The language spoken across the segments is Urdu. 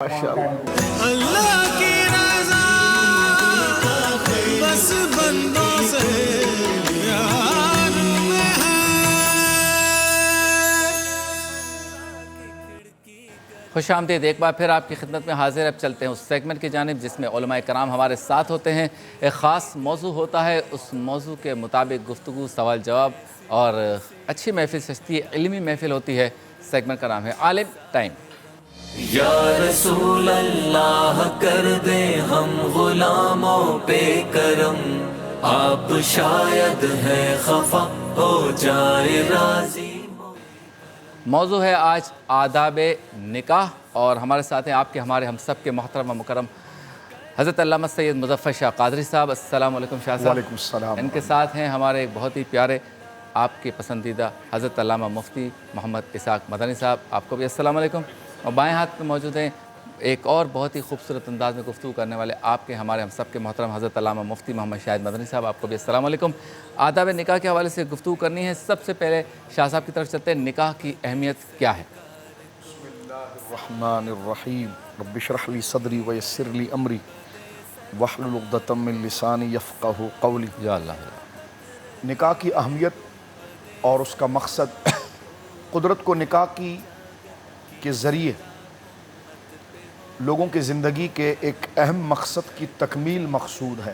ماشاءاللہ اللہ کی رضا بس بندوں سے پیار میں ہے۔ خوش آمدید، ایک بار پھر آپ کی خدمت میں حاضر۔ اب چلتے ہیں اس سیگمنٹ کی جانب جس میں علماء کرام ہمارے ساتھ ہوتے ہیں۔ ایک خاص موضوع ہوتا ہے، اس موضوع کے مطابق گفتگو، سوال جواب اور اچھی محفل سجتی ہے، علمی محفل ہوتی ہے۔ سیگمنٹ کا نام ہے عالم ٹائم۔ یا رسول اللہ کر دیں ہم غلاموں پہ کرم، آپ شاید ہیں خفا ہو جائے راضی۔ موضوع ہے آج آداب نکاح، اور ہمارے ساتھ ہیں آپ کے ہمارے ہم سب کے محترم و مکرم حضرت علامہ سید مظفر شاہ قادری صاحب۔ السلام علیکم شاہ صاحب۔ وعلیکم السلام۔ ان کے ساتھ ہیں ہمارے ایک بہت ہی پیارے آپ کے پسندیدہ حضرت علامہ مفتی محمد اسحاق مدنی صاحب، آپ کو بھی السلام علیکم۔ اور بائیں ہاتھ میں موجود ہیں ایک اور بہت ہی خوبصورت انداز میں گفتگو کرنے والے آپ کے ہمارے ہم سب کے محترم حضرت علامہ مفتی محمد شاہد مدنی صاحب، آپ کو بھی السلام علیکم۔ آداب نکاح کے حوالے سے گفتگو کرنی ہے۔ سب سے پہلے شاہ صاحب کی طرف چلتے ہیں، نکاح کی اہمیت کیا ہے؟ بسم اللہ الرحمن الرحیم، رب اشرح لی صدری ویسر لی امری واحلل عقدۃ من لسانی یفقہوا قولی۔ یا اللہ۔ نکاح کی اہمیت اور اس کا مقصد، قدرت کو نکاح کے ذریعے لوگوں کی زندگی کے ایک اہم مقصد کی تکمیل مقصود ہے۔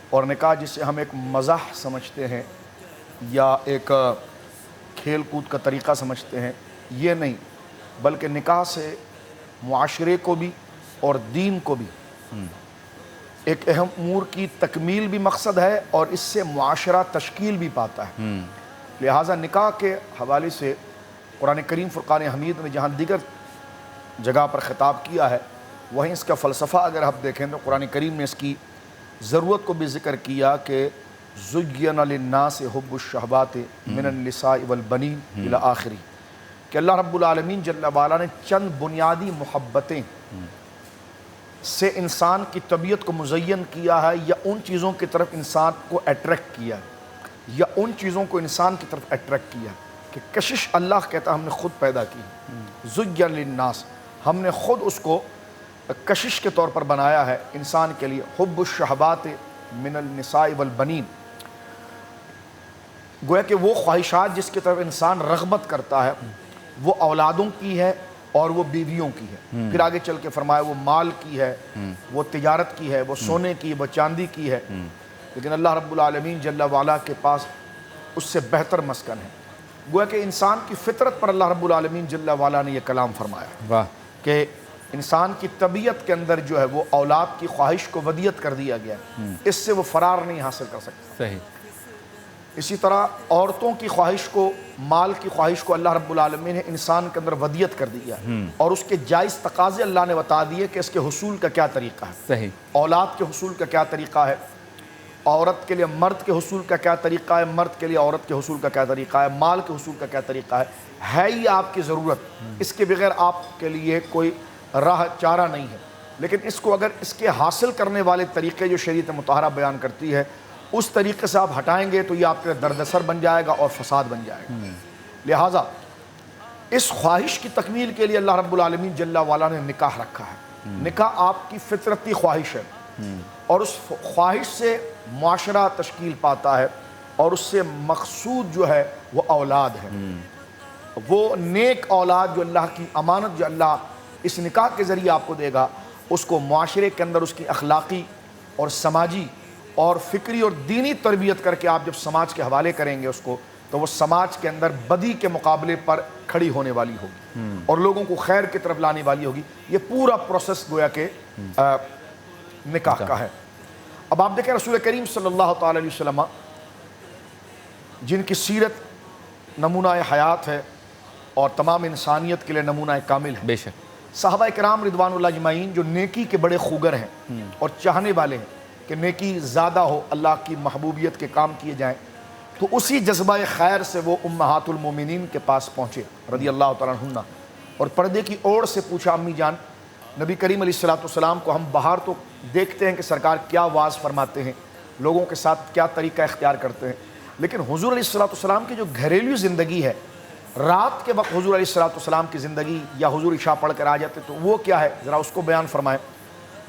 اور نکاح جسے ہم ایک مزاح سمجھتے ہیں یا ایک کھیل کود کا طریقہ سمجھتے ہیں، یہ نہیں، بلکہ نکاح سے معاشرے کو بھی اور دین کو بھی ایک اہم امور کی تکمیل بھی مقصد ہے، اور اس سے معاشرہ تشکیل بھی پاتا ہے۔ لہٰذا نکاح کے حوالے سے قرآن کریم فرقان حمید نے جہاں دیگر جگہ پر خطاب کیا ہے، وہیں اس کا فلسفہ اگر ہم دیکھیں تو قرآن کریم نے اس کی ضرورت کو بھی ذکر کیا کہ زُيِّنَ لِلنَّاسِ حُبُّ الشَّهَوَاتِ مِنَ النِّسَاءِ وَالْبَنِينَ إِلَى آخری، کہ اللہ رب العالمین جل وعلا نے چند بنیادی محبتیں سے انسان کی طبیعت کو مزین کیا ہے، یا ان چیزوں کی طرف انسان کو اٹریکٹ کیا ہے، یا ان چیزوں کو انسان کی طرف اٹریکٹ کیا ہے کہ کشش اللہ کہتا ہے ہم نے خود پیدا کی، زُيِّنَ لِلنَّاسِ، ہم نے خود اس کو کشش کے طور پر بنایا ہے انسان کے لیے، حب الشہوات من النساء والبنین، گویا کہ وہ خواہشات جس کی طرف انسان رغبت کرتا ہے وہ اولادوں کی ہے اور وہ بیویوں کی ہے۔ پھر آگے چل کے فرمایا وہ مال کی ہے، وہ تجارت کی ہے، وہ سونے کی، وہ چاندی کی ہے، لیکن اللہ رب العالمین جل وعلا کے پاس اس سے بہتر مسکن ہے۔ گویا کہ انسان کی فطرت پر اللہ رب العالمین جل وعلا نے یہ کلام فرمایا واہ، کہ انسان کی طبیعت کے اندر جو ہے وہ اولاد کی خواہش کو ودیت کر دیا گیا ہے، اس سے وہ فرار نہیں حاصل کر سکتا۔ صحیح۔ اسی طرح عورتوں کی خواہش کو، مال کی خواہش کو اللہ رب العالمین نے انسان کے اندر ودیت کر دیا ہے، اور اس کے جائز تقاضے اللہ نے بتا دیے کہ اس کے حصول کا کیا طریقہ ہے۔ صحیح۔ اولاد کے حصول کا کیا طریقہ ہے، عورت کے لیے مرد کے حصول کا کیا طریقہ ہے، مرد کے لیے عورت کے حصول کا کیا طریقہ ہے، مال کے حصول کا کیا طریقہ ہے ہی آپ کی ضرورت، اس کے بغیر آپ کے لیے کوئی راہ چارہ نہیں ہے، لیکن اس کو اگر اس کے حاصل کرنے والے طریقے جو شریعت مطہرہ بیان کرتی ہے اس طریقے سے آپ ہٹائیں گے تو یہ آپ کے دردسر بن جائے گا اور فساد بن جائے گا۔ لہٰذا اس خواہش کی تکمیل کے لیے اللہ رب العالمین جل وعلا نے نکاح رکھا ہے۔ نکاح آپ کی فطرتی خواہش ہے، اور اس خواہش سے معاشرہ تشکیل پاتا ہے، اور اس سے مقصود جو ہے وہ اولاد ہے، وہ نیک اولاد جو اللہ کی امانت جو اللہ اس نکاح کے ذریعے آپ کو دے گا، اس کو معاشرے کے اندر اس کی اخلاقی اور سماجی اور فکری اور دینی تربیت کر کے آپ جب سماج کے حوالے کریں گے اس کو، تو وہ سماج کے اندر بدی کے مقابلے پر کھڑی ہونے والی ہوگی اور لوگوں کو خیر کی طرف لانے والی ہوگی۔ یہ پورا پروسیس گویا کہ نکاح کا ہے۔ اب آپ دیکھیں رسول کریم صلی اللہ تعالی علیہ وسلم جن کی سیرت نمونہ حیات ہے اور تمام انسانیت کے لیے نمونہ کامل ہے، بے شک۔ صحابہ کرام رضوان اللہ اجمعین جو نیکی کے بڑے خوگر ہیں اور چاہنے والے ہیں کہ نیکی زیادہ ہو، اللہ کی محبوبیت کے کام کیے جائیں، تو اسی جذبہ خیر سے وہ امہات المومنین کے پاس پہنچے رضی اللہ تعالیٰ عنہ، اور پردے کی اوڑ سے پوچھا، امی جان نبی کریم علیہ السلام کو ہم باہر تو دیکھتے ہیں کہ سرکار کیا واعظ فرماتے ہیں، لوگوں کے ساتھ کیا طریقہ اختیار کرتے ہیں، لیکن حضور علیہ السلام کی جو گھریلو زندگی ہے رات کے وقت حضور علیہ السلام کی زندگی یا حضور عشاء پڑھ کر آ جاتے تو وہ کیا ہے ذرا اس کو بیان فرمائیں۔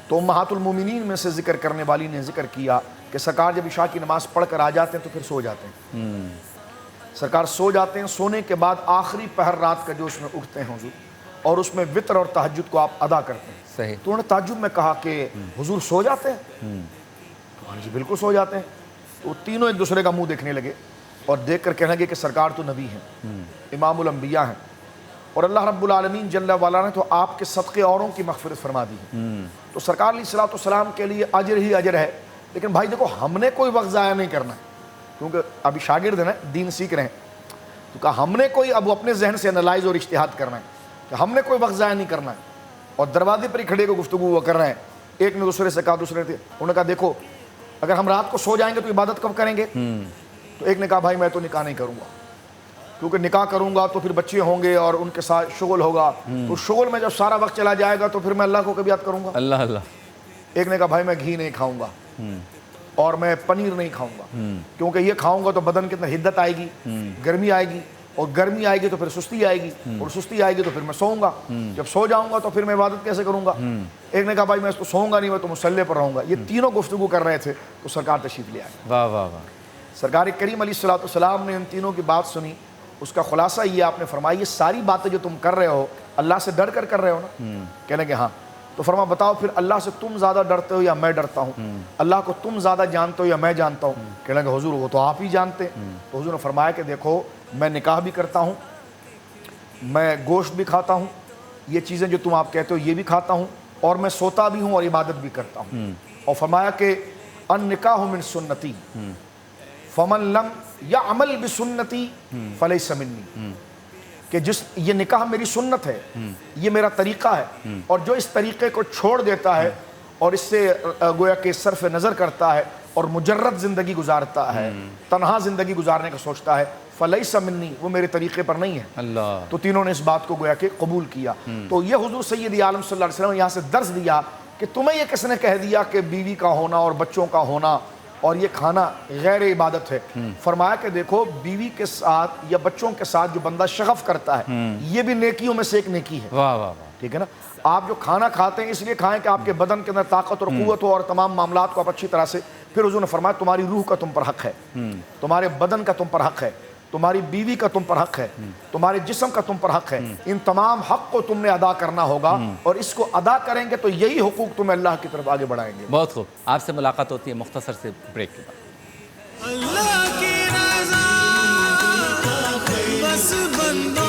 تو امہات المومنین میں سے ذکر کرنے والی نے ذکر کیا کہ سرکار جب عشاء کی نماز پڑھ کر آ جاتے ہیں تو پھر سو جاتے ہیں، سرکار سو جاتے ہیں، سونے کے بعد آخری پہر رات کا جو اس میں اٹھتے ہیں حضور، اور اس میں وطر اور تہجد کو آپ ادا کرتے ہیں۔ صحیح۔ تو انہوں نے تعجب میں کہا کہ حضور سو جاتے ہیں؟ تو ہاں جی بالکل سو جاتے ہیں۔ تو تینوں ایک دوسرے کا منہ دیکھنے لگے اور دیکھ کر کہنے لگے کہ سرکار تو نبی ہیں، امام الانبیاء ہیں، اور اللہ رب العالمین جل وعلا نے تو آپ کے صدقے اوروں کی مغفرت فرما دی ہے، تو سرکار علیہ الصلوۃ والسلام کے لیے اجر ہی اجر ہے۔ لیکن بھائی دیکھو ہم نے کوئی وقت ضائع نہیں کرنا ہے، کیونکہ ابھی شاگرد ہیں، دین سیکھ رہے ہیں، تو کہا ہم نے کوئی اب اپنے ذہن سے انالائز اور اجتہاد کرنا ہے کہ ہم نے کوئی وقت ضائع نہیں کرنا ہے، اور دروازے پر ہی کھڑے کو گفتگو وہ کر رہے ہیں۔ ایک نے دوسرے سے کہا، دوسرے تھے، انہوں نے کہا دیکھو اگر ہم رات کو سو جائیں گے تو عبادت کب کریں گے؟ تو ایک نے کہا بھائی میں تو نکاح نہیں کروں گا، کیونکہ نکاح کروں گا تو پھر بچے ہوں گے اور ان کے ساتھ شغل ہوگا، تو شغل میں جب سارا وقت چلا جائے گا تو پھر میں اللہ کو کبھی یاد کروں گا۔ اللہ اللہ۔ ایک نے کہا بھائی میں گھی نہیں کھاؤں گا اور میں پنیر نہیں کھاؤں گا، کیونکہ یہ کھاؤں گا تو بدن کے اندر حدت آئے گی، گرمی آئے گی، اور گرمی آئے گی تو پھر سستی آئے گی، اور سستی آئے گی تو پھر میں سوؤں گا، جب سو جاؤں گا تو پھر میں عبادت کیسے کروں گا؟ ایک نے کہا بھائی میں اس کو سوؤں گا نہیں، میں تو مصلی پر رہوں گا۔ یہ تینوں گفتگو کر رہے تھے تو سرکار تشریف لے آئے۔ واہ واہ واہ۔ سرکار کریم علیہ الصلوۃ والسلام نے ان تینوں کی بات سنی، اس کا خلاصہ یہ آپ نے فرمایا یہ ساری باتیں جو تم کر رہے ہو اللہ سے ڈر کر رہے ہو نا؟ کہنے لگے ہاں۔ تو فرما بتاؤ پھر اللہ سے تم زیادہ ڈرتے ہو یا میں ڈرتا ہوں؟ اللہ کو تم زیادہ جانتے ہو یا میں جانتا ہوں؟ کہنے لگے حضور وہ تو آپ ہی جانتے۔ تو حضور نے فرمایا کہ دیکھو میں نکاح بھی کرتا ہوں، میں گوشت بھی کھاتا ہوں، یہ چیزیں جو تم آپ کہتے ہو یہ بھی کھاتا ہوں، اور میں سوتا بھی ہوں اور عبادت بھی کرتا ہوں۔ اور فرمایا کہ النکاح من سنتی فمن لم یعمل بسنتی فلیس منی، کہ جس یہ نکاح میری سنت ہے، یہ میرا طریقہ ہے، اور جو اس طریقے کو چھوڑ دیتا ہے اور اس سے گویا کہ صرف نظر کرتا ہے اور مجرد زندگی گزارتا ہے، تنہا زندگی گزارنے کا سوچتا ہے، فلیس منی، وہ میرے طریقے پر نہیں ہے۔ اللہ۔ تو تینوں نے اس بات کو گویا کہ قبول کیا۔ تو یہ حضور سید عالم صلی اللہ علیہ وسلم نے یہاں سے درس دیا کہ تمہیں یہ کس نے کہہ دیا کہ بیوی کا ہونا اور بچوں کا ہونا اور یہ کھانا غیر عبادت ہے؟ فرمایا کہ دیکھو بیوی کے ساتھ یا بچوں کے ساتھ جو بندہ شغف کرتا ہے یہ بھی نیکیوں میں سے ایک نیکی ہے، واہ واہ واہ۔ ٹھیک ہے نا؟ آپ جو کھانا کھاتے ہیں اس لیے کھائیں کہ آپ کے بدن کے اندر طاقت اور قوت ہو اور تمام معاملات کو آپ اچھی طرح سے۔ پھر حضور نے فرمایا تمہاری روح کا تم پر حق ہے، تمہارے بدن کا تم پر حق ہے، تمہاری بیوی کا تم پر حق ہے، تمہارے جسم کا تم پر حق ہے، ان تمام حق کو تم نے ادا کرنا ہوگا، اور اس کو ادا کریں گے تو یہی حقوق تمہیں اللہ کی طرف آگے بڑھائیں گے۔ بہت خوب، آپ سے ملاقات ہوتی ہے مختصر سے بریک کے بعد۔ اللہ کی رضا بس بندوں